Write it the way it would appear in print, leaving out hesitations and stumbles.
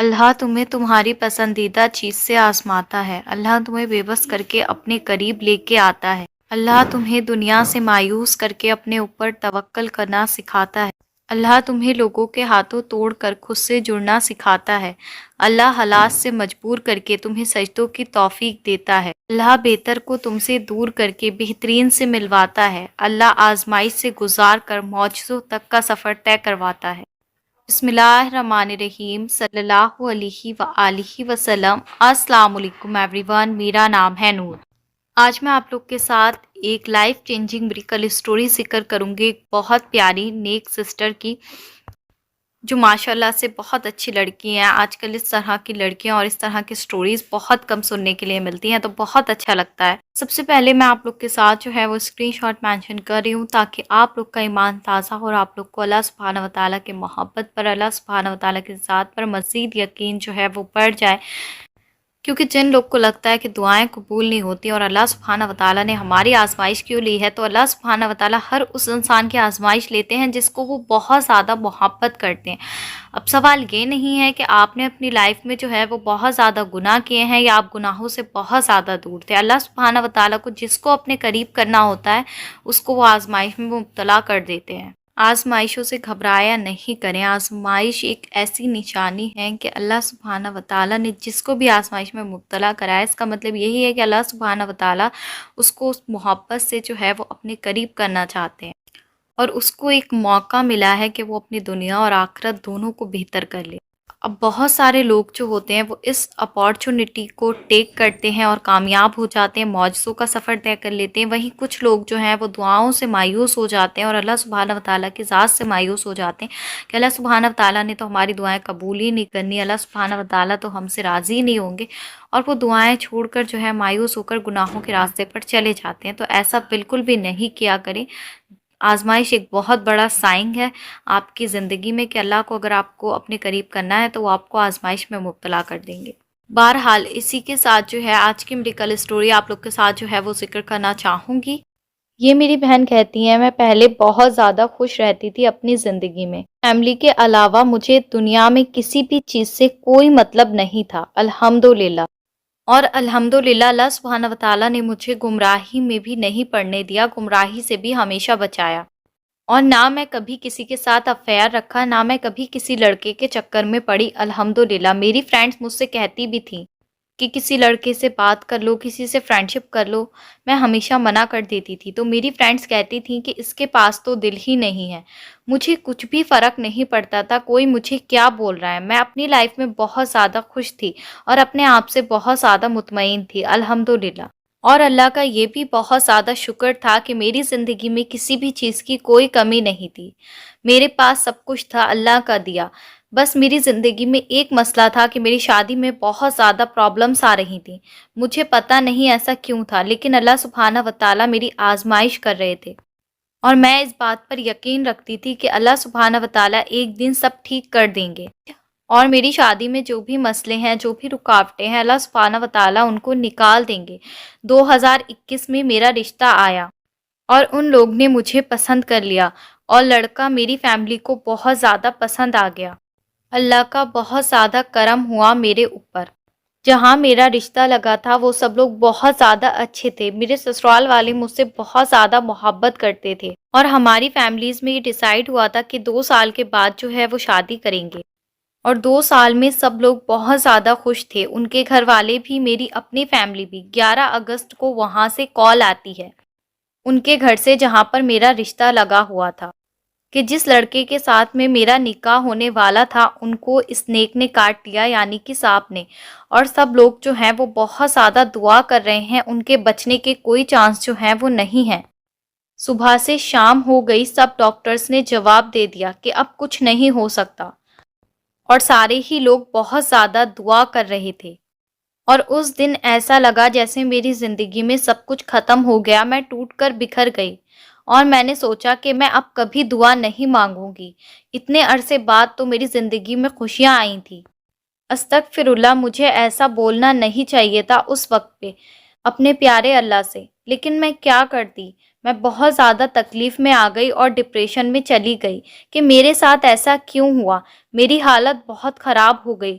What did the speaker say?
اللہ تمہیں تمہاری پسندیدہ چیز سے آزماتا ہے۔ اللہ تمہیں بے بس کر کے اپنے قریب لے کے آتا ہے۔ اللہ تمہیں دنیا سے مایوس کر کے اپنے اوپر توکل کرنا سکھاتا ہے۔ اللہ تمہیں لوگوں کے ہاتھوں توڑ کر خود سے جڑنا سکھاتا ہے۔ اللہ حالات سے مجبور کر کے تمہیں سجدوں کی توفیق دیتا ہے۔ اللہ بہتر کو تم سے دور کر کے بہترین سے ملواتا ہے۔ اللہ آزمائش سے گزار کر معجزوں تک کا سفر طے کرواتا ہے۔ بسم اللہ الرحمن الرحیم، صلی اللہ علیہ وآلہ وسلم۔ السلام علیکم ایوری ون، میرا نام ہے نور۔ آج میں آپ لوگ کے ساتھ ایک لائف چینجنگ میریکل اسٹوری ذکر کروں گی، ایک بہت پیاری نیک سسٹر کی جو ماشاءاللہ سے بہت اچھی لڑکی ہیں۔ آج کل اس طرح کی لڑکیاں اور اس طرح کی سٹوریز بہت کم سننے کے لیے ملتی ہیں، تو بہت اچھا لگتا ہے۔ سب سے پہلے میں آپ لوگ کے ساتھ جو ہے وہ اسکرین شاٹ مینشن کر رہی ہوں تاکہ آپ لوگ کا ایمان تازہ ہو اور آپ لوگ کو اللہ سبحانہ وتعالیٰ کے محبت پر، اللہ سبحانہ وتعالیٰ کے ذات پر مزید یقین جو ہے وہ بڑھ جائے، کیونکہ جن لوگ کو لگتا ہے کہ دعائیں قبول نہیں ہوتی اور اللہ سبحانہ وتعالیٰ نے ہماری آزمائش کیوں لی ہے، تو اللہ سبحانہ وتعالیٰ ہر اس انسان کی آزمائش لیتے ہیں جس کو وہ بہت زیادہ محبت کرتے ہیں۔ اب سوال یہ نہیں ہے کہ آپ نے اپنی لائف میں جو ہے وہ بہت زیادہ گناہ کیے ہیں یا آپ گناہوں سے بہت زیادہ دور تھے۔ اللہ سبحانہ وتعالیٰ کو جس کو اپنے قریب کرنا ہوتا ہے اس کو وہ آزمائش میں مبتلا کر دیتے ہیں۔ آزمائشوں سے گھبرایا نہیں کریں۔ آزمائش ایک ایسی نشانی ہے کہ اللہ سبحانہ وتعالیٰ نے جس کو بھی آزمائش میں مبتلا کرایا، اس کا مطلب یہی ہے کہ اللہ سبحانہ وتعالیٰ اس کو اس محبت سے جو ہے وہ اپنے قریب کرنا چاہتے ہیں، اور اس کو ایک موقع ملا ہے کہ وہ اپنی دنیا اور آخرت دونوں کو بہتر کر لے۔ اب بہت سارے لوگ جو ہوتے ہیں وہ اس اپارچونٹی کو ٹیک کرتے ہیں اور کامیاب ہو جاتے ہیں، معجزوں کا سفر طے کر لیتے ہیں۔ وہیں کچھ لوگ جو ہیں وہ دعاؤں سے مایوس ہو جاتے ہیں اور اللہ سبحانہ وتعالیٰ کی ذات سے مایوس ہو جاتے ہیں کہ اللہ سبحانہ وتعالیٰ نے تو ہماری دعائیں قبول ہی نہیں کرنی، اللہ سبحانہ وتعالیٰ تو ہم سے راضی نہیں ہوں گے، اور وہ دعائیں چھوڑ کر جو ہے مایوس ہو کر گناہوں کے راستے پر چلے جاتے ہیں۔ تو ایسا بالکل بھی نہیں کیا کریں۔ آزمائش ایک بہت بڑا سائن ہے آپ کی زندگی میں کہ اللہ کو اگر آپ کو اپنے قریب کرنا ہے تو وہ آپ کو آزمائش میں مبتلا کر دیں گے۔ بہرحال اسی کے ساتھ جو ہے آج کی میریکل اسٹوری آپ لوگ کے ساتھ جو ہے وہ ذکر کرنا چاہوں گی۔ یہ میری بہن کہتی ہیں، میں پہلے بہت زیادہ خوش رہتی تھی اپنی زندگی میں، فیملی کے علاوہ مجھے دنیا میں کسی بھی چیز سے کوئی مطلب نہیں تھا، الحمدللہ۔ اور الحمدللہ اللہ سبحانہ وتعالیٰ نے مجھے گمراہی میں بھی نہیں پڑنے دیا، گمراہی سے بھی ہمیشہ بچایا، اور نہ میں کبھی کسی کے ساتھ افیئر رکھا، نہ میں کبھی کسی لڑکے کے چکر میں پڑی، الحمدللہ۔ میری فرینڈز مجھ سے کہتی بھی تھیں کہ کسی لڑکے سے بات کر لو، کسی سے فرینڈشپ کر لو، میں ہمیشہ منع کر دیتی تھی۔ تو میری فرینڈز کہتی تھیں کہ اس کے پاس تو دل ہی نہیں ہے۔ مجھے کچھ بھی فرق نہیں پڑتا تھا کوئی مجھے کیا بول رہا ہے، میں اپنی لائف میں بہت زیادہ خوش تھی اور اپنے آپ سے بہت زیادہ مطمئن تھی، الحمدللہ۔ اور اللہ کا یہ بھی بہت زیادہ شکر تھا کہ میری زندگی میں کسی بھی چیز کی کوئی کمی نہیں تھی، میرے پاس سب کچھ تھا اللہ کا دیا۔ بس میری زندگی میں ایک مسئلہ تھا کہ میری شادی میں بہت زیادہ پرابلمس آ رہی تھیں، مجھے پتہ نہیں ایسا کیوں تھا، لیکن اللہ سبحانہ وتعالیٰ میری آزمائش کر رہے تھے، اور میں اس بات پر یقین رکھتی تھی کہ اللہ سبحانہ وتعالیٰ ایک دن سب ٹھیک کر دیں گے، اور میری شادی میں جو بھی مسئلے ہیں، جو بھی رکاوٹیں ہیں، اللہ سبحانہ وتعالیٰ ان کو نکال دیں گے۔ 2021 میں میرا رشتہ آیا اور ان لوگ نے مجھے پسند کر لیا، اور لڑکا میری فیملی کو بہت زیادہ پسند آ گیا۔ اللہ کا بہت زیادہ کرم ہوا میرے اوپر۔ جہاں میرا رشتہ لگا تھا وہ سب لوگ بہت زیادہ اچھے تھے، میرے سسرال والے مجھ سے بہت زیادہ محبت کرتے تھے، اور ہماری فیملیز میں یہ ڈیسائیڈ ہوا تھا کہ 2 سال کے بعد جو ہے وہ شادی کریں گے، اور 2 سال میں سب لوگ بہت زیادہ خوش تھے، ان کے گھر والے بھی، میری اپنی فیملی بھی۔ 11 اگست کو وہاں سے کال آتی ہے ان کے گھر سے جہاں پر میرا رشتہ لگا ہوا تھا، کہ جس لڑکے کے ساتھ میں میرا نکاح ہونے والا تھا ان کو اسنیک نے کاٹ دیا، یعنی کہ سانپ نے، اور سب لوگ جو ہیں وہ بہت زیادہ دعا کر رہے ہیں، ان کے بچنے کے کوئی چانس جو ہیں وہ نہیں ہیں۔ صبح سے شام ہو گئی، سب ڈاکٹرز نے جواب دے دیا کہ اب کچھ نہیں ہو سکتا، اور سارے ہی لوگ بہت زیادہ دعا کر رہے تھے، اور اس دن ایسا لگا جیسے میری زندگی میں سب کچھ ختم ہو گیا، میں ٹوٹ کر بکھر گئی، اور میں نے سوچا کہ میں اب کبھی دعا نہیں مانگوں گی۔ اتنے عرصے بعد تو میری زندگی میں خوشیاں آئی تھیں۔ استغفر اللہ، مجھے ایسا بولنا نہیں چاہیے تھا اس وقت پہ اپنے پیارے اللہ سے، لیکن میں کیا کرتی، میں بہت زیادہ تکلیف میں آ گئی اور ڈپریشن میں چلی گئی کہ میرے ساتھ ایسا کیوں ہوا، میری حالت بہت خراب ہو گئی،